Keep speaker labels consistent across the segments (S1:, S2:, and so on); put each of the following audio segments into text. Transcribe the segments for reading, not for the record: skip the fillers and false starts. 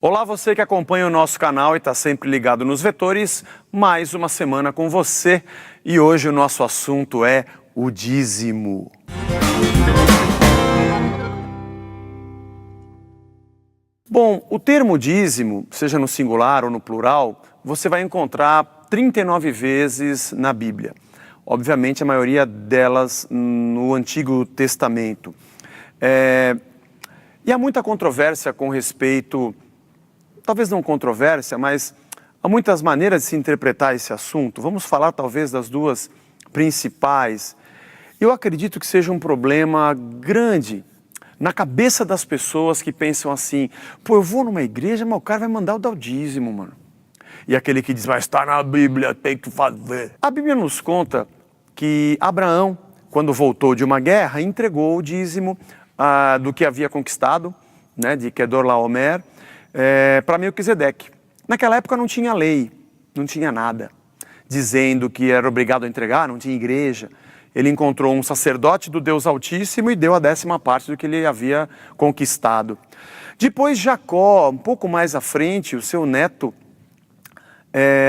S1: Olá, você que acompanha o nosso canal e está sempre ligado nos vetores, mais uma semana com você e hoje o nosso assunto é o dízimo. Bom, o termo dízimo, seja no singular ou no plural, você vai encontrar 39 vezes na Bíblia. Obviamente a maioria delas no Antigo Testamento. E há muita controvérsia com respeito, talvez não controvérsia, mas há muitas maneiras de se interpretar esse assunto. Vamos falar talvez das duas principais. Eu acredito que seja um problema grande na cabeça das pessoas que pensam assim, pô, eu vou numa igreja, mas o cara vai mandar eu dar o dízimo, mano. E aquele que diz, mas está na Bíblia, tem que fazer. A Bíblia nos conta que Abraão, quando voltou de uma guerra, entregou o dízimo do que havia conquistado, né, de Quedorlaomer, para Melquisedeque. Naquela época não tinha lei, não tinha nada, dizendo que era obrigado a entregar, não tinha igreja. Ele encontrou um sacerdote do Deus Altíssimo e deu a 10ª parte do que ele havia conquistado. Depois Jacó, um pouco mais à frente, o seu neto,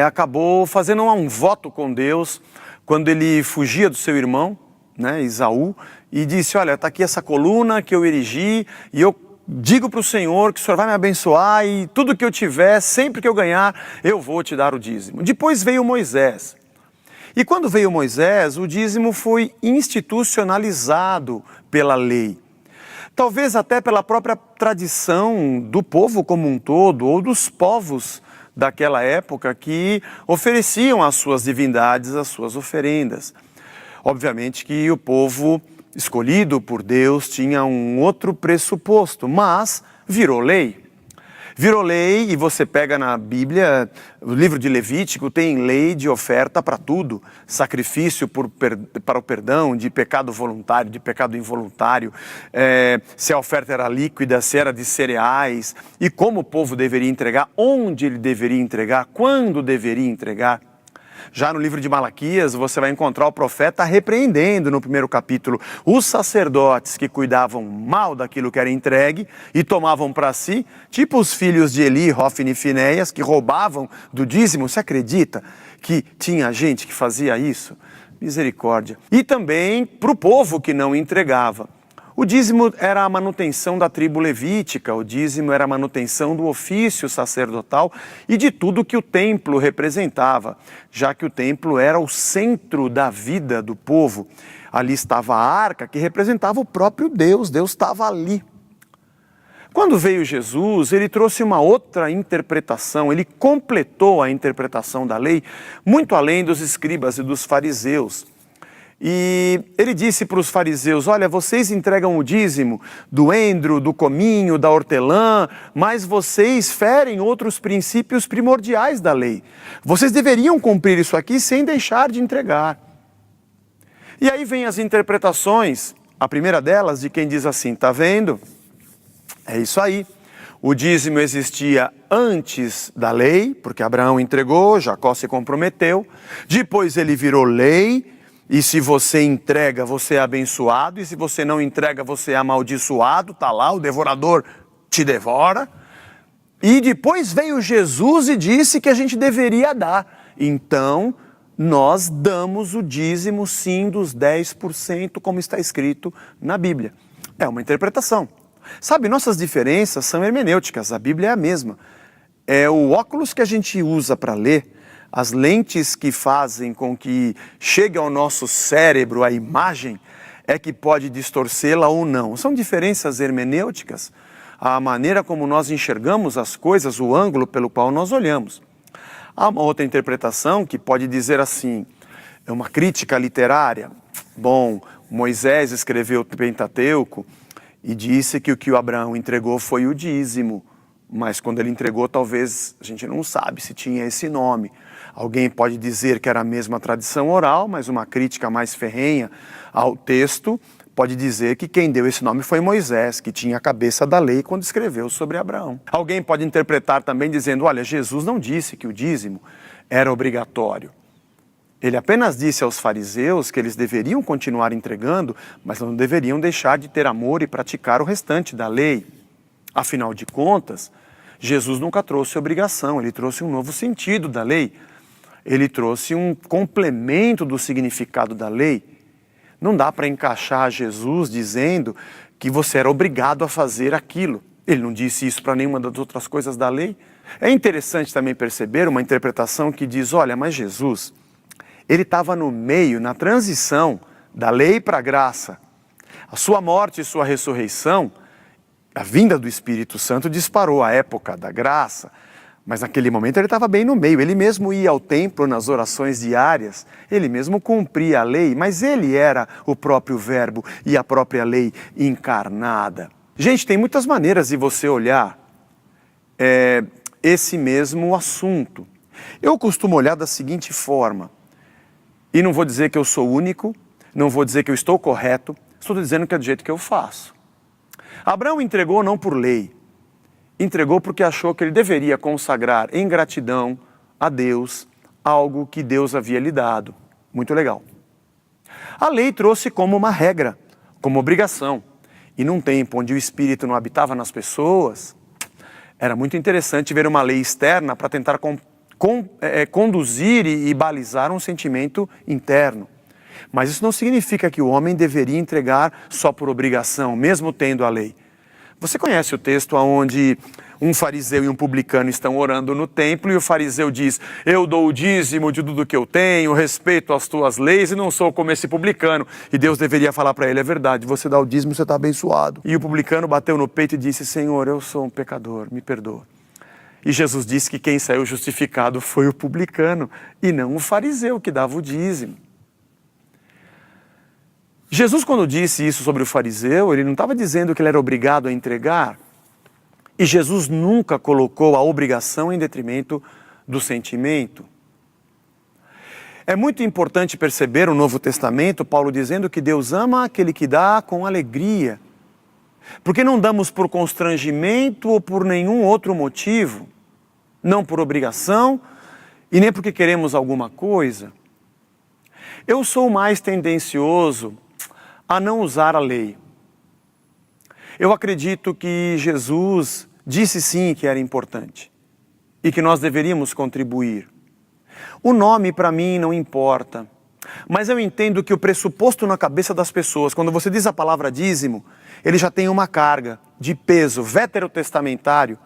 S1: acabou fazendo um voto com Deus, quando ele fugia do seu irmão, né, Esaú, e disse, olha, está aqui essa coluna que eu erigi, e eu digo para o Senhor que o Senhor vai me abençoar, e tudo que eu tiver, sempre que eu ganhar, eu vou te dar o dízimo. Depois veio Moisés. E quando veio Moisés, o dízimo foi institucionalizado pela lei. Talvez até pela própria tradição do povo como um todo, ou dos povos daquela época que ofereciam às suas divindades as suas oferendas. Obviamente que o povo escolhido por Deus tinha um outro pressuposto, mas virou lei. Virou lei e você pega na Bíblia, o livro de Levítico tem lei de oferta para tudo. Sacrifício para o perdão, de pecado voluntário, de pecado involuntário. Se a oferta era líquida, se era de cereais. E como o povo deveria entregar, onde ele deveria entregar, quando deveria entregar. Já no livro de Malaquias, você vai encontrar o profeta repreendendo no primeiro capítulo os sacerdotes que cuidavam mal daquilo que era entregue e tomavam para si, tipo os filhos de Eli, Hofni e Finéias, que roubavam do dízimo. Você acredita que tinha gente que fazia isso? Misericórdia. E também para o povo que não entregava. O dízimo era a manutenção da tribo levítica, o dízimo era a manutenção do ofício sacerdotal e de tudo que o templo representava, já que o templo era o centro da vida do povo. Ali estava a arca que representava o próprio Deus, Deus estava ali. Quando veio Jesus, ele trouxe uma outra interpretação, ele completou a interpretação da lei, muito além dos escribas e dos fariseus. E ele disse para os fariseus, olha, vocês entregam o dízimo do endro, do cominho, da hortelã, mas vocês ferem outros princípios primordiais da lei. Vocês deveriam cumprir isso aqui sem deixar de entregar. E aí vem as interpretações, a primeira delas de quem diz assim, tá vendo? É isso aí. O dízimo existia antes da lei, porque Abraão entregou, Jacó se comprometeu, depois ele virou lei. E se você entrega, você é abençoado, e se você não entrega, você é amaldiçoado, está lá, o devorador te devora. E depois veio Jesus e disse que a gente deveria dar. Então, nós damos o dízimo sim dos 10%, como está escrito na Bíblia. É uma interpretação. Sabe, nossas diferenças são hermenêuticas, a Bíblia é a mesma. É o óculos que a gente usa para ler, as lentes que fazem com que chegue ao nosso cérebro a imagem é que pode distorcê-la ou não. São diferenças hermenêuticas, a maneira como nós enxergamos as coisas, o ângulo pelo qual nós olhamos. Há uma outra interpretação que pode dizer assim, é uma crítica literária. Bom, Moisés escreveu o Pentateuco e disse que o que o Abraão entregou foi o dízimo. Mas quando ele entregou, talvez a gente não sabe se tinha esse nome. Alguém pode dizer que era a mesma tradição oral, mas uma crítica mais ferrenha ao texto pode dizer que quem deu esse nome foi Moisés, que tinha a cabeça da lei quando escreveu sobre Abraão. Alguém pode interpretar também dizendo, olha, Jesus não disse que o dízimo era obrigatório. Ele apenas disse aos fariseus que eles deveriam continuar entregando, mas não deveriam deixar de ter amor e praticar o restante da lei. Afinal de contas, Jesus nunca trouxe obrigação, ele trouxe um novo sentido da lei. Ele trouxe um complemento do significado da lei. Não dá para encaixar Jesus dizendo que você era obrigado a fazer aquilo. Ele não disse isso para nenhuma das outras coisas da lei. É interessante também perceber uma interpretação que diz, olha, mas Jesus, ele estava no meio, na transição da lei para a graça. A sua morte e sua ressurreição, a vinda do Espírito Santo disparou a época da graça, mas naquele momento ele estava bem no meio. Ele mesmo ia ao templo nas orações diárias, ele mesmo cumpria a lei, mas ele era o próprio verbo e a própria lei encarnada. Gente, tem muitas maneiras de você olhar esse mesmo assunto. Eu costumo olhar da seguinte forma, e não vou dizer que eu sou único, não vou dizer que eu estou correto, estou dizendo que é do jeito que eu faço. Abraão entregou não por lei, entregou porque achou que ele deveria consagrar em gratidão a Deus algo que Deus havia lhe dado. Muito legal. A lei trouxe como uma regra, como obrigação. E num tempo onde o Espírito não habitava nas pessoas, era muito interessante ver uma lei externa para tentar conduzir e balizar um sentimento interno. Mas isso não significa que o homem deveria entregar só por obrigação, mesmo tendo a lei. Você conhece o texto onde um fariseu e um publicano estão orando no templo e o fariseu diz, eu dou o dízimo de tudo que eu tenho, respeito as tuas leis e não sou como esse publicano. E Deus deveria falar para ele, é verdade, você dá o dízimo, você está abençoado. E o publicano bateu no peito e disse, Senhor, eu sou um pecador, me perdoa. E Jesus disse que quem saiu justificado foi o publicano e não o fariseu que dava o dízimo. Jesus, quando disse isso sobre o fariseu, ele não estava dizendo que ele era obrigado a entregar. E Jesus nunca colocou a obrigação em detrimento do sentimento. É muito importante perceber o Novo Testamento, Paulo dizendo que Deus ama aquele que dá com alegria. Porque não damos por constrangimento ou por nenhum outro motivo. Não por obrigação e nem porque queremos alguma coisa. Eu sou mais tendencioso a não usar a lei. Eu acredito que Jesus disse sim que era importante e que nós deveríamos contribuir. O nome para mim não importa, mas eu entendo que o pressuposto na cabeça das pessoas, quando você diz a palavra dízimo, ele já tem uma carga de peso veterotestamentário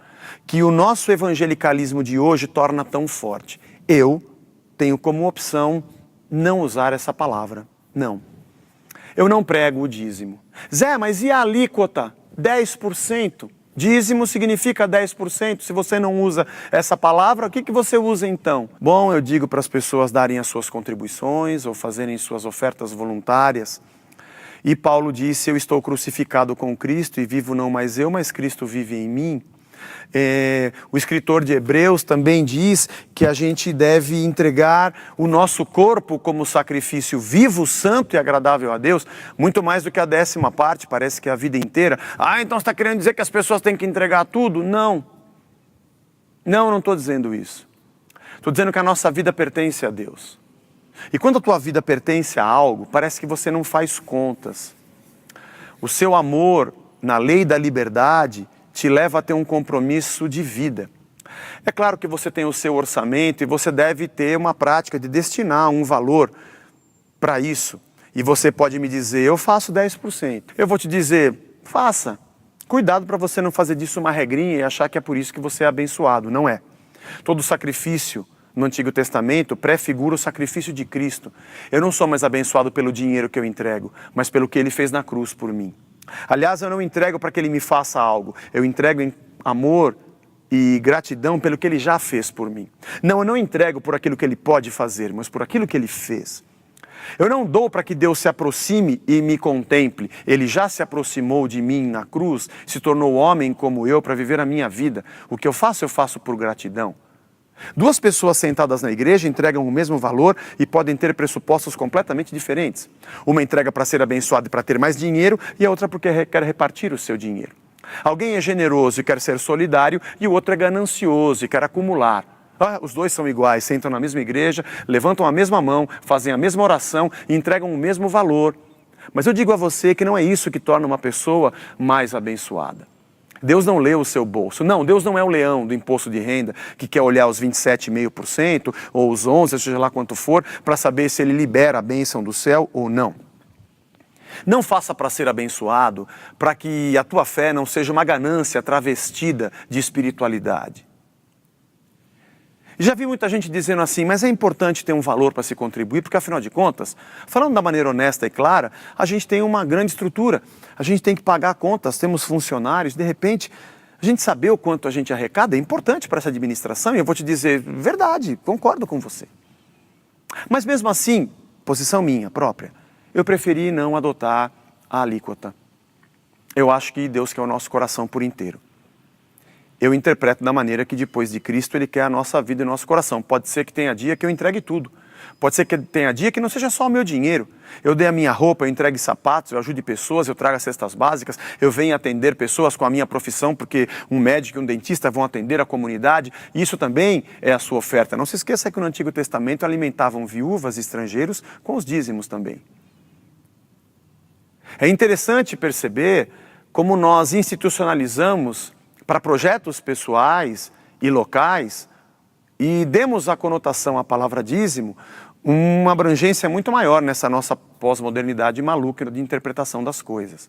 S1: que o nosso evangelicalismo de hoje torna tão forte. Eu tenho como opção não usar essa palavra, não. Eu não prego o dízimo. Zé, mas e a alíquota? 10%. Dízimo significa 10%. Se você não usa essa palavra, o que você usa então? Bom, eu digo para as pessoas darem as suas contribuições ou fazerem suas ofertas voluntárias. E Paulo disse, eu estou crucificado com Cristo e vivo não mais eu, mas Cristo vive em mim. O escritor de Hebreus também diz que a gente deve entregar o nosso corpo como sacrifício vivo, santo e agradável a Deus, muito mais do que a 10ª parte, parece que é a vida inteira. Então você está querendo dizer que as pessoas têm que entregar tudo? Não. Não estou dizendo isso. Estou dizendo que a nossa vida pertence a Deus. E quando a tua vida pertence a algo, parece que você não faz contas. O seu amor na lei da liberdade te leva a ter um compromisso de vida. É claro que você tem o seu orçamento e você deve ter uma prática de destinar um valor para isso. E você pode me dizer, eu faço 10%. Eu vou te dizer, faça. Cuidado para você não fazer disso uma regrinha e achar que é por isso que você é abençoado. Não é. Todo sacrifício no Antigo Testamento prefigura o sacrifício de Cristo. Eu não sou mais abençoado pelo dinheiro que eu entrego, mas pelo que Ele fez na cruz por mim. Aliás, eu não entrego para que Ele me faça algo. Eu entrego em amor e gratidão pelo que Ele já fez por mim. Não, eu não entrego por aquilo que Ele pode fazer, mas por aquilo que Ele fez. Eu não dou para que Deus se aproxime e me contemple. Ele já se aproximou de mim na cruz, se tornou homem como eu para viver a minha vida. O que eu faço por gratidão. Duas pessoas sentadas na igreja entregam o mesmo valor e podem ter pressupostos completamente diferentes. Uma entrega para ser abençoada e para ter mais dinheiro e a outra porque quer repartir o seu dinheiro. Alguém é generoso e quer ser solidário e o outro é ganancioso e quer acumular. Os dois são iguais, sentam na mesma igreja, levantam a mesma mão, fazem a mesma oração e entregam o mesmo valor. Mas eu digo a você que não é isso que torna uma pessoa mais abençoada. Deus não lê o seu bolso. Não, Deus não é o leão do imposto de renda que quer olhar os 27,5% ou os 11%, seja lá quanto for, para saber se ele libera a bênção do céu ou não. Não faça para ser abençoado, para que a tua fé não seja uma ganância travestida de espiritualidade. Já vi muita gente dizendo assim, mas é importante ter um valor para se contribuir, porque afinal de contas, falando da maneira honesta e clara, a gente tem uma grande estrutura, a gente tem que pagar contas, temos funcionários, de repente, a gente saber o quanto a gente arrecada é importante para essa administração, e eu vou te dizer, verdade, concordo com você. Mas mesmo assim, posição minha própria, eu preferi não adotar a alíquota. Eu acho que Deus quer o nosso coração por inteiro. Eu interpreto da maneira que depois de Cristo Ele quer a nossa vida e o nosso coração. Pode ser que tenha dia que eu entregue tudo. Pode ser que tenha dia que não seja só o meu dinheiro. Eu dei a minha roupa, eu entregue sapatos, eu ajude pessoas, eu trago as cestas básicas, eu venho atender pessoas com a minha profissão, porque um médico e um dentista vão atender a comunidade. Isso também é a sua oferta. Não se esqueça que no Antigo Testamento alimentavam viúvas e estrangeiros com os dízimos também. É interessante perceber como nós institucionalizamos para projetos pessoais e locais e demos a conotação à palavra dízimo uma abrangência muito maior nessa nossa pós-modernidade maluca de interpretação das coisas.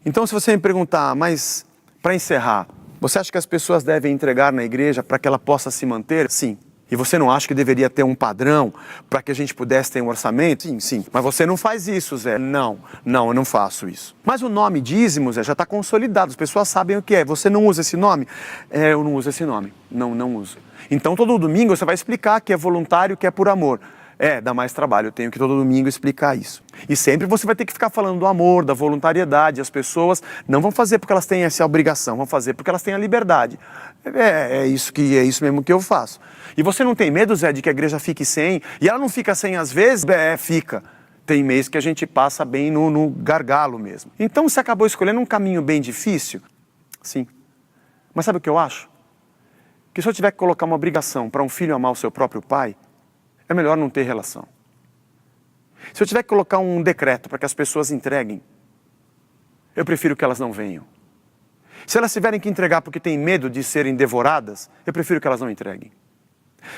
S1: Então, se você me perguntar, mas para encerrar, você acha que as pessoas devem entregar na igreja para que ela possa se manter? Sim. E você não acha que deveria ter um padrão para que a gente pudesse ter um orçamento? Sim, sim. Mas você não faz isso, Zé. Não, eu não faço isso. Mas o nome dízimo, Zé, já está consolidado. As pessoas sabem o que é. Você não usa esse nome? Eu não uso esse nome. Não uso. Então todo domingo você vai explicar que é voluntário, que é por amor. Dá mais trabalho, eu tenho que todo domingo explicar isso. E sempre você vai ter que ficar falando do amor, da voluntariedade. As pessoas não vão fazer porque elas têm essa obrigação, vão fazer porque elas têm a liberdade. É isso mesmo que eu faço. E você não tem medo, Zé, de que a igreja fique sem? E ela não fica sem às vezes? Fica. Tem mês que a gente passa bem no gargalo mesmo. Então você acabou escolhendo um caminho bem difícil? Sim. Mas sabe o que eu acho? Que se eu tiver que colocar uma obrigação para um filho amar o seu próprio pai, é melhor não ter relação. Se eu tiver que colocar um decreto para que as pessoas entreguem, eu prefiro que elas não venham. Se elas tiverem que entregar porque têm medo de serem devoradas, eu prefiro que elas não entreguem.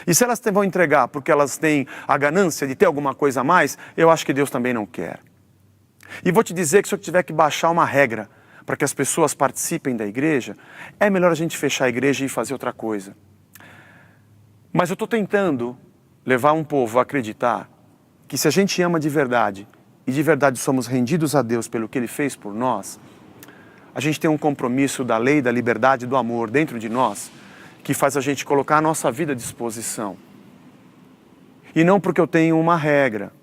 S1: E se elas vão entregar porque elas têm a ganância de ter alguma coisa a mais, eu acho que Deus também não quer. E vou te dizer que se eu tiver que baixar uma regra para que as pessoas participem da igreja, é melhor a gente fechar a igreja e fazer outra coisa. Mas eu estou tentando levar um povo a acreditar que se a gente ama de verdade, e de verdade somos rendidos a Deus pelo que Ele fez por nós, a gente tem um compromisso da lei, da liberdade e do amor dentro de nós, que faz a gente colocar a nossa vida à disposição. E não porque eu tenho uma regra,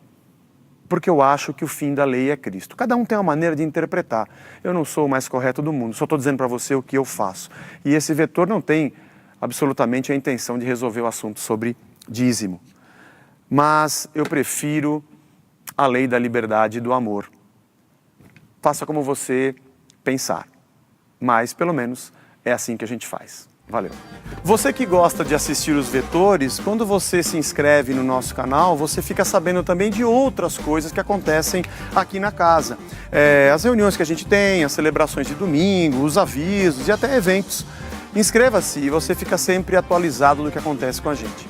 S1: porque eu acho que o fim da lei é Cristo. Cada um tem uma maneira de interpretar. Eu não sou o mais correto do mundo, só estou dizendo para você o que eu faço. E esse vetor não tem absolutamente a intenção de resolver o assunto sobre dízimo. Mas eu prefiro a lei da liberdade e do amor. Faça como você pensar, mas pelo menos é assim que a gente faz. Valeu! Você que gosta de assistir os vetores, quando você se inscreve no nosso canal, você fica sabendo também de outras coisas que acontecem aqui na casa. As reuniões que a gente tem, as celebrações de domingo, os avisos e até eventos. Inscreva-se e você fica sempre atualizado do que acontece com a gente.